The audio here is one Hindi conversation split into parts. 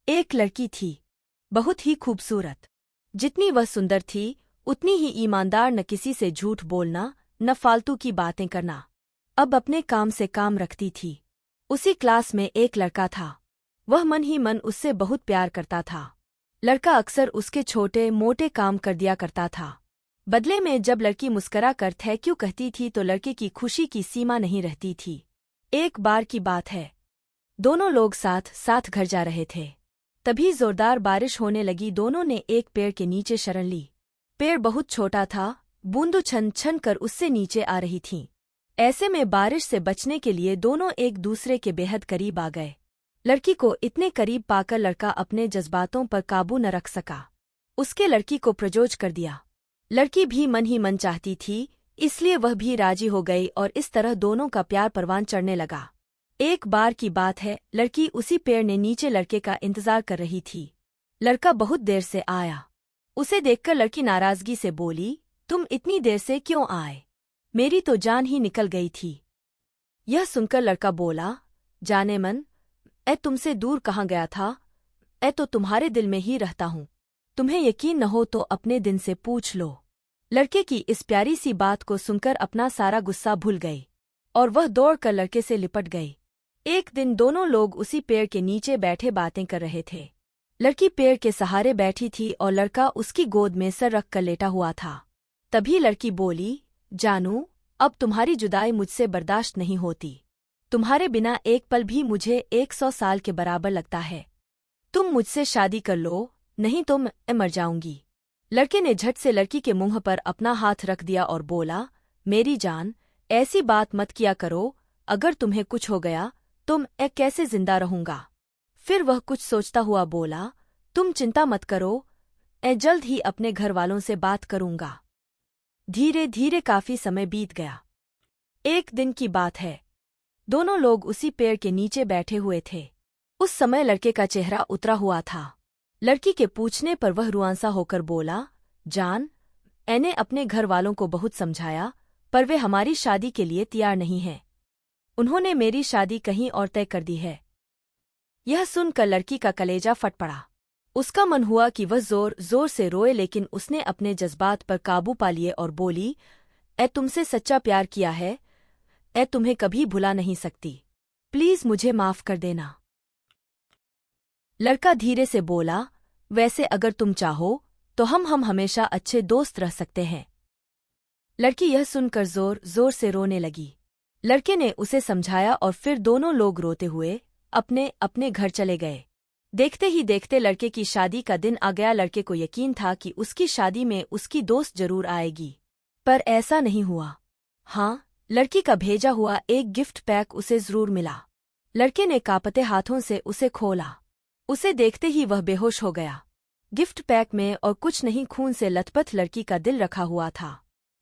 एक लड़की थी, बहुत ही खूबसूरत। जितनी वह सुंदर थी उतनी ही ईमानदार, न किसी से झूठ बोलना न फालतू की बातें करना। अब अपने काम से काम रखती थी। उसी क्लास में एक लड़का था। वह मन ही मन उससे बहुत प्यार करता था। लड़का अक्सर उसके छोटे मोटे काम कर दिया करता था। बदले में जब लड़की मुस्करा कर थैंक यू कहती थी तो लड़के की खुशी की सीमा नहीं रहती थी। एक बार की बात है, दोनों लोग साथ साथ घर जा रहे थे। तभी जोरदार बारिश होने लगी। दोनों ने एक पेड़ के नीचे शरण ली। पेड़ बहुत छोटा था, बूंदों छन छन कर उससे नीचे आ रही थीं। ऐसे में बारिश से बचने के लिए दोनों एक दूसरे के बेहद करीब आ गए। लड़की को इतने करीब पाकर लड़का अपने जज्बातों पर काबू न रख सका। उसके लड़की को प्रपोज कर दिया। लड़की भी मन ही मन चाहती थी, इसलिए वह भी राजी हो गई और इस तरह दोनों का प्यार परवान चढ़ने लगा। एक बार की बात है, लड़की उसी पेड़ ने नीचे लड़के का इंतजार कर रही थी। लड़का बहुत देर से आया। उसे देखकर लड़की नाराजगी से बोली, तुम इतनी देर से क्यों आए? मेरी तो जान ही निकल गई थी। यह सुनकर लड़का बोला, जाने मन, तुमसे दूर कहाँ गया था? तो तुम्हारे दिल में ही रहता हूँ। तुम्हें यकीन न हो तो अपने दिन से पूछ लो। लड़के की इस प्यारी सी बात को सुनकर अपना सारा गुस्सा भूल गई और वह दौड़कर लड़के से लिपट गई। एक दिन दोनों लोग उसी पेड़ के नीचे बैठे बातें कर रहे थे। लड़की पेड़ के सहारे बैठी थी और लड़का उसकी गोद में सर रख कर लेटा हुआ था। तभी लड़की बोली, जानू, अब तुम्हारी जुदाई मुझसे बर्दाश्त नहीं होती। तुम्हारे बिना एक पल भी मुझे 100 साल के बराबर लगता है। तुम मुझसे शादी कर लो, नहीं तो मैं मर जाऊंगी। लड़के ने झट से लड़की के मुंह पर अपना हाथ रख दिया और बोला, मेरी जान, ऐसी बात मत किया करो। अगर तुम्हें कुछ हो गया तो मैं कैसे जिंदा रहूंगा? फिर वह कुछ सोचता हुआ बोला, तुम चिंता मत करो, मैं जल्द ही अपने घर वालों से बात करूंगा। धीरे धीरे काफी समय बीत गया। एक दिन की बात है, दोनों लोग उसी पेड़ के नीचे बैठे हुए थे। उस समय लड़के का चेहरा उतरा हुआ था। लड़की के पूछने पर वह रुआंसा होकर बोला, जान, मैंने अपने घर वालों को बहुत समझाया पर वे हमारी शादी के लिए तैयार नहीं हैं। उन्होंने मेरी शादी कहीं और तय कर दी है। यह सुनकर लड़की का कलेजा फट पड़ा। उसका मन हुआ कि वह जोर जोर से रोए, लेकिन उसने अपने जज्बात पर काबू पा लिए और बोली, तुमसे सच्चा प्यार किया है, तुम्हें कभी भुला नहीं सकती। प्लीज मुझे माफ कर देना। लड़का धीरे से बोला, वैसे अगर तुम चाहो तो हम हमेशा अच्छे दोस्त रह सकते हैं। लड़की यह सुनकर जोर जोर से रोने लगी। लड़के ने उसे समझाया और फिर दोनों लोग रोते हुए अपने अपने घर चले गए। देखते ही देखते लड़के की शादी का दिन आ गया। लड़के को यकीन था कि उसकी शादी में उसकी दोस्त जरूर आएगी, पर ऐसा नहीं हुआ। हाँ, लड़की का भेजा हुआ एक गिफ्ट पैक उसे जरूर मिला। लड़के ने कांपते हाथों से उसे खोला। उसे देखते ही वह बेहोश हो गया। गिफ्ट पैक में और कुछ नहीं, खून से लथपथ लड़की का दिल रखा हुआ था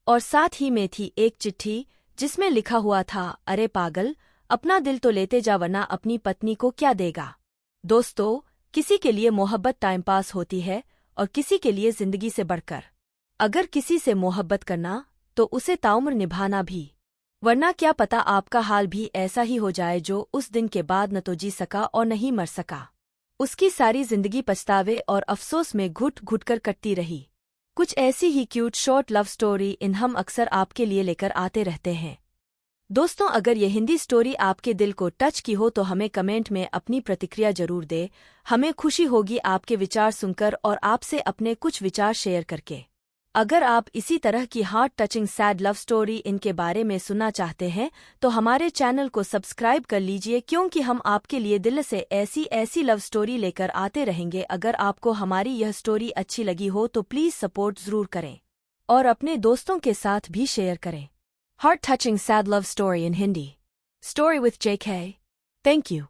और साथ ही में थी एक चिट्ठी जिसमें लिखा हुआ था, अरे पागल, अपना दिल तो लेते जा वरना अपनी पत्नी को क्या देगा। दोस्तों, किसी के लिए मोहब्बत टाइम पास होती है और किसी के लिए जिंदगी से बढ़कर। अगर किसी से मोहब्बत करना तो उसे ताउम्र निभाना भी, वरना क्या पता आपका हाल भी ऐसा ही हो जाए जो उस दिन के बाद न तो जी सका और न ही मर सका। उसकी सारी जिंदगी पछतावे और अफसोस में घुट घुट कर कटती रही। कुछ ऐसी ही क्यूट शॉर्ट लव स्टोरी इन हम अक्सर आपके लिए लेकर आते रहते हैं। दोस्तों, अगर ये हिंदी स्टोरी आपके दिल को टच की हो तो हमें कमेंट में अपनी प्रतिक्रिया जरूर दें। हमें खुशी होगी आपके विचार सुनकर और आपसे अपने कुछ विचार शेयर करके। अगर आप इसी तरह की heart touching sad love story इनके बारे में सुनना चाहते हैं तो हमारे चैनल को सब्सक्राइब कर लीजिए, क्योंकि हम आपके लिए दिल से ऐसी लव स्टोरी लेकर आते रहेंगे। अगर आपको हमारी यह स्टोरी अच्छी लगी हो तो प्लीज़ सपोर्ट जरूर करें और अपने दोस्तों के साथ भी शेयर करें। Heart touching sad love story in Hindi, story with JK। Thank you.